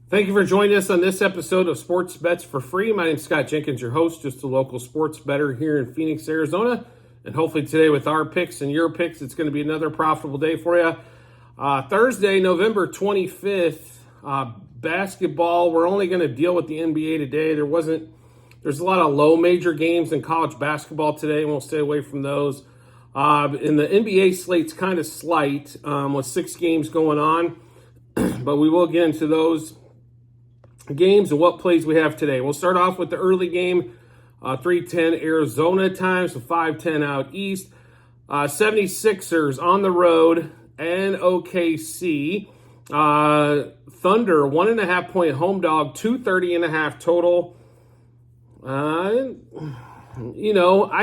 Thank you for joining us on this episode of Sports Bets for Free. My name is Scott Jenkins, your host, just a local sports bettor here in Phoenix, Arizona. And hopefully today with our picks and your picks, it's going to be another profitable day for you. Thursday, November 25th, basketball. We're only going to deal with the NBA today. There's a lot of low major games in college basketball today, and we'll stay away from those. And the NBA slate's kind of slight with 6 games going on, but we will get into those games and what plays we have today. We'll start off with the early game, 3:10 Arizona time, so 5:10 out east. 76ers on the road and OKC. Thunder, 1.5 point home dog, 230.5 total. I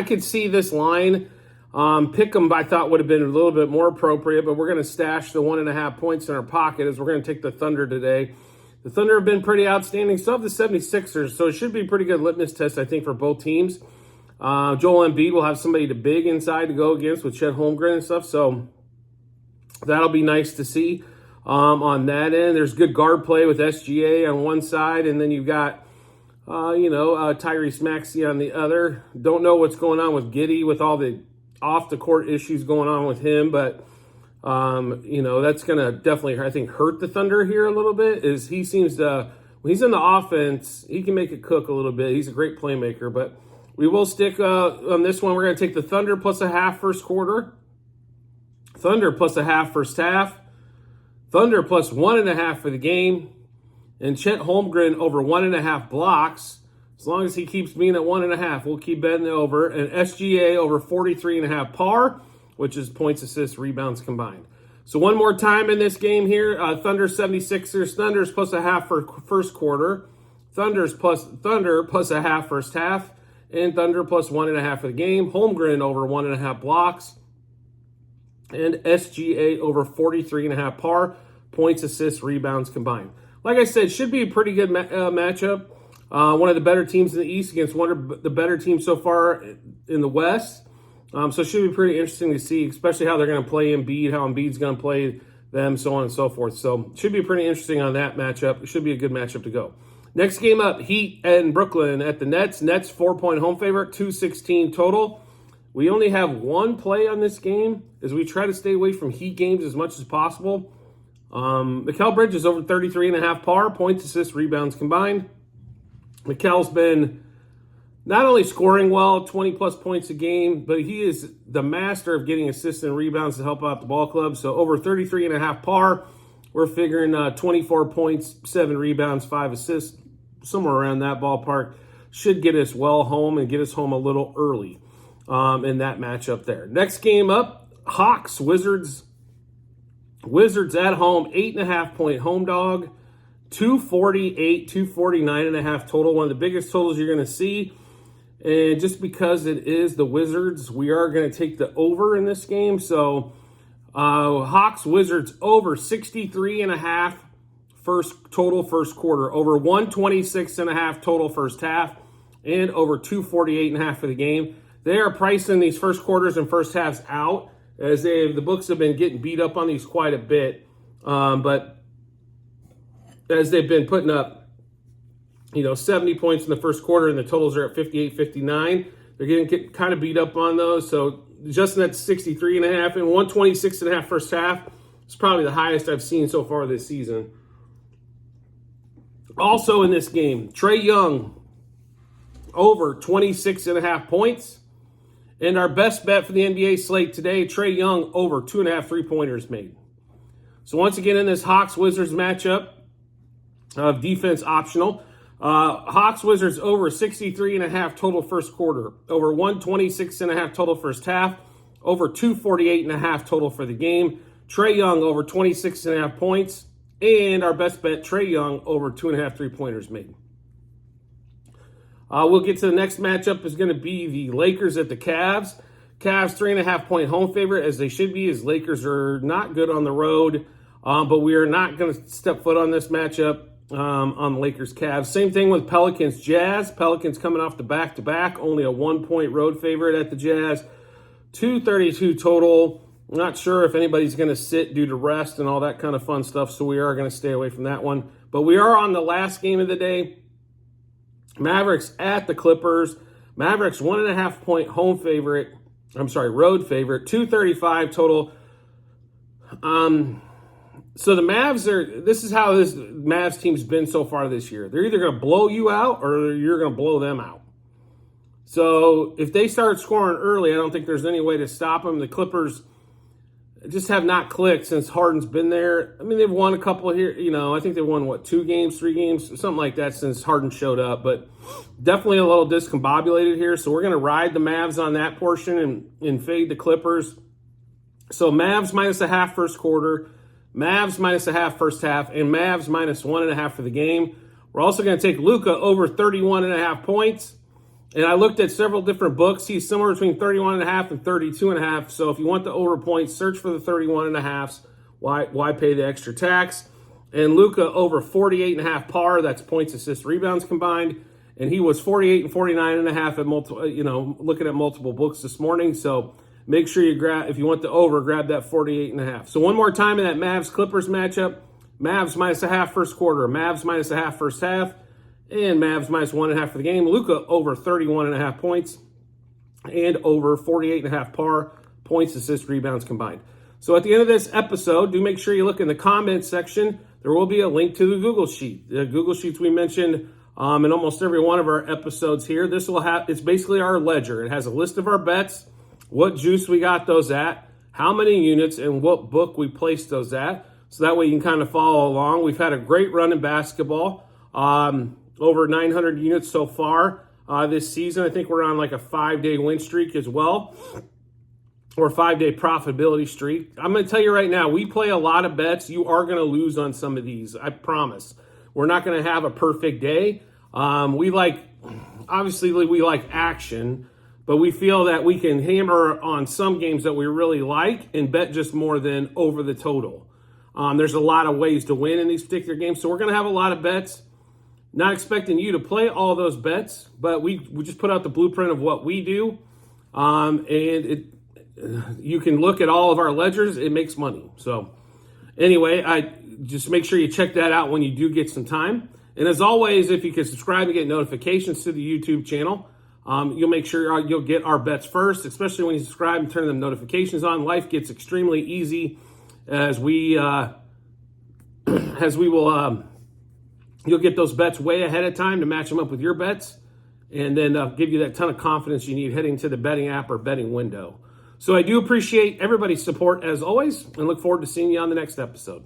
could see this line. Pick 'em, I thought would have been a little bit more appropriate, but we're going to stash the 1.5 points in our pocket as we're going to take the Thunder today. The Thunder have been pretty outstanding. So have the 76ers, so it should be a pretty good litmus test, I think, for both teams. Joel Embiid will have somebody to big inside to go against with Chet Holmgren and stuff, so that'll be nice to see on that end. There's good guard play with SGA on one side, and then you've got, Tyrese Maxey on the other. Don't know what's going on with Giddey with all the off-the-court issues going on with him, but that's going to definitely, I think, hurt the Thunder here a little bit. Is he seems to, when he's in the offense, he can make it cook a little bit. He's a great playmaker, but we will stick on this one. We're going to take the Thunder plus a half first quarter, Thunder plus a half first half, Thunder plus 1.5 for the game, and Chet Holmgren over 1.5 blocks. As long as he keeps being at 1.5, we'll keep betting over. And SGA over 43.5 par, which is points, assists, rebounds combined. So one more time in this game here, Thunder 76ers, Thunder's plus a half for first quarter, Thunder plus a half first half, and Thunder plus 1.5 for the game. Holmgren over 1.5 blocks, and SGA over 43.5 par, points, assists, rebounds combined. Like I said, should be a pretty good matchup. One of the better teams in the East against one of the better teams so far in the West. So it should be pretty interesting to see, especially how they're going to play Embiid, how Embiid's going to play them, so on and so forth. So it should be pretty interesting on that matchup. It should be a good matchup to go. Next game up, Heat and Brooklyn at the Nets. Nets 4-point home favorite, 216 total. We only have one play on this game as we try to stay away from Heat games as much as possible. Mikal Bridges over 33.5 par, points, assists, rebounds combined. Mikal's been not only scoring well, 20-plus points a game, but he is the master of getting assists and rebounds to help out the ball club. So over 33.5 par, we're figuring 24 points, 7 rebounds, 5 assists, somewhere around that ballpark. Should get us well home and get us home a little early in that matchup there. Next game up, Hawks, Wizards. Wizards at home, 8.5 point home dog. 248, 249.5 total. One of the biggest totals you're going to see. And just because it is the Wizards, we are going to take the over in this game. So Hawks, Wizards over 63.5 first quarter. Over 126.5 total first half. And over 248.5 for the game. They are pricing these first quarters and first halves out, as the books have been getting beat up on these quite a bit. But as they've been putting up, 70 points in the first quarter, and the totals are at 58, 59. They're getting kind of beat up on those. So adjusting that to 63.5 and 126.5 first half is probably the highest I've seen so far this season. Also in this game, Trae Young over 26.5 points. And our best bet for the NBA slate today, Trae Young over 2.5 3-pointers made. So once again in this Hawks-Wizards matchup, defense optional. Hawks Wizards over 63.5 total first quarter, over 126.5 total first half, over 248.5 total for the game. Trae Young over 26.5 points, and our best bet, Trae Young over 2.5 3-pointers made. We'll get to the next matchup. Is going to be the Lakers at the Cavs. Cavs 3.5 point home favorite, as they should be, as Lakers are not good on the road. But we are not going to step foot on this matchup on Lakers Cavs. Same thing with Pelicans Jazz. Pelicans coming off the back-to-back, only a 1 point road favorite at the Jazz. 232 total. I'm not sure if anybody's going to sit due to rest and all that kind of fun stuff, so we are going to stay away from that one. But we are on the last game of the day. Mavericks at the Clippers. Mavericks 1.5 point road favorite, 235 total. So the Mavs this is how this Mavs team's been so far this year. They're either going to blow you out or you're going to blow them out. So if they start scoring early, I don't think there's any way to stop them. The Clippers just have not clicked since Harden's been there. I mean, they've won a couple here. I think they won, 2 games, 3 games, something like that since Harden showed up. But definitely a little discombobulated here. So we're going to ride the Mavs on that portion and fade the Clippers. So Mavs -0.5 first quarter, Mavs -0.5 first half, and Mavs -1.5 for the game. We're also going to take Luka over 31.5 points. And I looked at several different books. He's somewhere between 31.5 and 32.5. So if you want the over points, search for the 31.5s. Why pay the extra tax? And Luka over 48.5 par. That's points, assists, rebounds combined. And he was 48 and 49.5 at multiple. Looking at multiple books this morning. So make sure you if you want the over, grab that 48.5. So one more time in that Mavs Clippers matchup: Mavs -0.5 first quarter, Mavs -0.5 first half, and Mavs -1.5 for the game. Luka over 31.5 points and over 48.5 par, points, assists, rebounds combined. So at the end of this episode, do make sure you look in the comments section. There will be a link to the Google Sheet. The Google Sheets we mentioned in almost every one of our episodes here. It's basically our ledger. It has a list of our bets, what juice we got those at, how many units, and what book we placed those at. So that way you can kind of follow along. We've had a great run in basketball. Over 900 units so far this season. I think we're on like a 5-day win streak as well, or 5-day profitability streak. I'm going to tell you right now, we play a lot of bets. You are going to lose on some of these. I promise. We're not going to have a perfect day. Obviously we like action, but we feel that we can hammer on some games that we really like and bet just more than over the total. There's a lot of ways to win in these particular games. So we're going to have a lot of bets. Not expecting you to play all those bets, but we just put out the blueprint of what we do. You can look at all of our ledgers. It makes money. So anyway, I just make sure you check that out when you do get some time. And as always, if you can subscribe and get notifications to the YouTube channel, you'll make sure you'll get our bets first, especially when you subscribe and turn the notifications on. Life gets extremely easy as we will. You'll get those bets way ahead of time to match them up with your bets, and then give you that ton of confidence you need heading to the betting app or betting window. So I do appreciate everybody's support as always, and look forward to seeing you on the next episode.